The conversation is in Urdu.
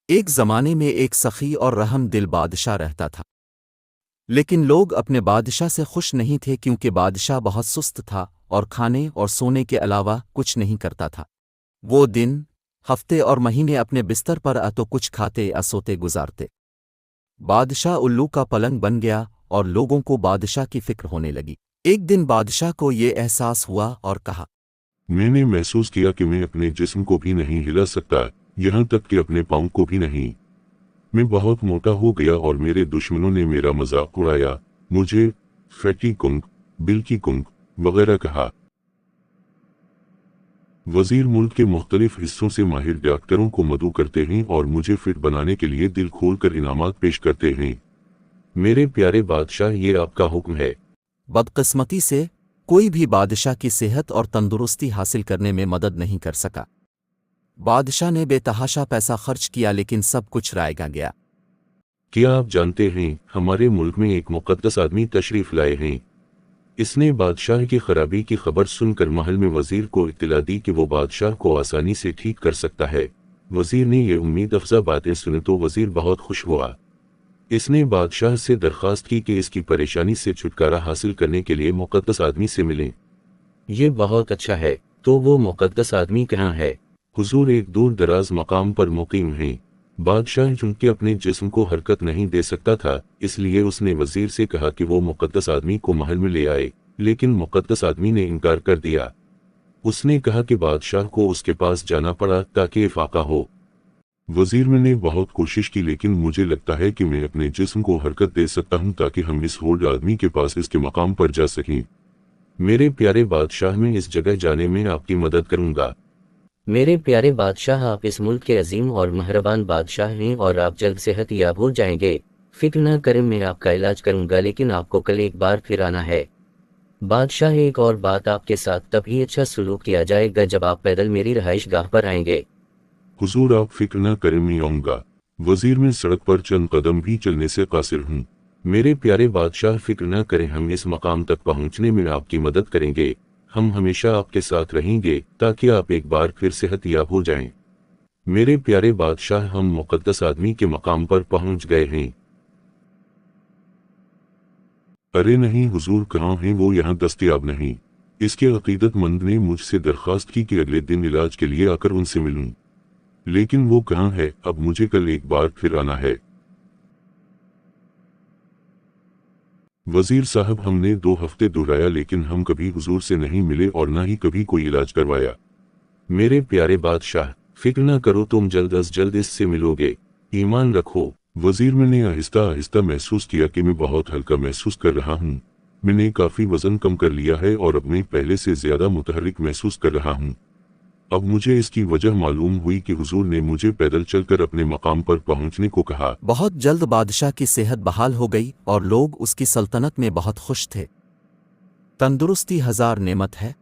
ایک زمانے میں ایک سخی اور رحم دل بادشاہ رہتا تھا، لیکن لوگ اپنے بادشاہ سے خوش نہیں تھے کیونکہ بادشاہ بہت سست تھا اور کھانے اور سونے کے علاوہ کچھ نہیں کرتا تھا۔ وہ دن، ہفتے اور مہینے اپنے بستر پر تو کچھ کھاتے سوتے گزارتے۔ بادشاہ الو کا پلنگ بن گیا اور لوگوں کو بادشاہ کی فکر ہونے لگی۔ ایک دن بادشاہ کو یہ احساس ہوا اور کہا، میں نے محسوس کیا کہ میں اپنے جسم کو بھی نہیں ہلا سکتا، یہاں تک کہ اپنے پاؤں کو بھی نہیں۔ میں بہت موٹا ہو گیا اور میرے دشمنوں نے میرا مذاق اڑایا، مجھے فیٹی کنگ، بلکی کنگ وغیرہ کہا۔ وزیر ملک کے مختلف حصوں سے ماہر ڈاکٹروں کو مدعو کرتے ہیں اور مجھے فٹ بنانے کے لیے دل کھول کر انعامات پیش کرتے ہیں۔ میرے پیارے بادشاہ، یہ آپ کا حکم ہے۔ بدقسمتی سے کوئی بھی بادشاہ کی صحت اور تندرستی حاصل کرنے میں مدد نہیں کر سکا۔ بادشاہ نے بے تحاشا پیسہ خرچ کیا لیکن سب کچھ رائے گیا۔ کیا آپ جانتے ہیں ہمارے ملک میں ایک مقدس آدمی تشریف لائے ہیں؟ اس نے بادشاہ کی خرابی کی خبر سن کر محل میں وزیر کو اطلاع دی کہ وہ بادشاہ کو آسانی سے ٹھیک کر سکتا ہے۔ وزیر نے یہ امید افزا باتیں سنیں تو وزیر بہت خوش ہوا۔ اس نے بادشاہ سے درخواست کی کہ اس کی پریشانی سے چھٹکارا حاصل کرنے کے لیے مقدس آدمی سے ملیں۔ یہ بہت اچھا ہے، تو وہ مقدس آدمی کہاں ہے؟ حضور، ایک دور دراز مقام پر مقیم ہیں۔ بادشاہ چونکہ اپنے جسم کو حرکت نہیں دے سکتا تھا، اس لیے اس نے وزیر سے کہا کہ وہ مقدس آدمی کو محل میں لے آئے، لیکن مقدس آدمی نے انکار کر دیا۔ اس نے کہا کہ بادشاہ کو اس کے پاس جانا پڑا تاکہ افاقہ ہو۔ وزیر میں نے بہت کوشش کی لیکن مجھے لگتا ہے کہ میں اپنے جسم کو حرکت دے سکتا ہوں تاکہ ہم اس ہولڈ آدمی کے پاس اس کے مقام پر جا سکیں۔ میرے پیارے بادشاہ، میں اس جگہ جانے میں آپ کی مدد کروں گا۔ میرے پیارے بادشاہ، آپ اس ملک کے عظیم اور مہربان بادشاہ ہیں اور آپ جلد صحت یاب ہو جائیں گے۔ فکر نہ کریں، میں آپ کا علاج کروں گا، لیکن آپ کو کل ایک بار پھر آنا ہے۔ بادشاہ، ایک اور بات، آپ کے ساتھ تب ہی اچھا سلوک کیا جائے گا جب آپ پیدل میری رہائش گاہ پر آئیں گے۔ حضور، آپ فکر نہ کریں، میں آؤں گا۔ وزیر، میں سڑک پر چند قدم بھی چلنے سے قاصر ہوں۔ میرے پیارے بادشاہ، فکر نہ کریں، ہم اس مقام تک پہنچنے میں آپ کی مدد کریں گے۔ ہم ہمیشہ آپ کے ساتھ رہیں گے تاکہ آپ ایک بار پھر صحت یاب ہو جائیں۔ میرے پیارے بادشاہ، ہم مقدس آدمی کے مقام پر پہنچ گئے ہیں۔ ارے نہیں حضور، کہاں ہیں وہ؟ یہاں دستیاب نہیں۔ اس کے عقیدت مند نے مجھ سے درخواست کی کہ اگلے دن علاج کے لیے آ کر ان سے ملوں، لیکن وہ کہاں ہے؟ اب مجھے کل ایک بار پھر آنا ہے۔ وزیر صاحب، ہم نے 2 ہفتے دہرایا لیکن ہم کبھی حضور سے نہیں ملے اور نہ ہی کبھی کوئی علاج کروایا۔ میرے پیارے بادشاہ، فکر نہ کرو، تم جلد از جلد اس سے ملو گے، ایمان رکھو۔ وزیر، میں نے آہستہ آہستہ محسوس کیا کہ میں بہت ہلکا محسوس کر رہا ہوں۔ میں نے کافی وزن کم کر لیا ہے اور اب میں پہلے سے زیادہ متحرک محسوس کر رہا ہوں۔ اب مجھے اس کی وجہ معلوم ہوئی کہ حضور نے مجھے پیدل چل کر اپنے مقام پر پہنچنے کو کہا۔ بہت جلد بادشاہ کی صحت بحال ہو گئی اور لوگ اس کی سلطنت میں بہت خوش تھے۔ تندرستی ہزار نعمت ہے۔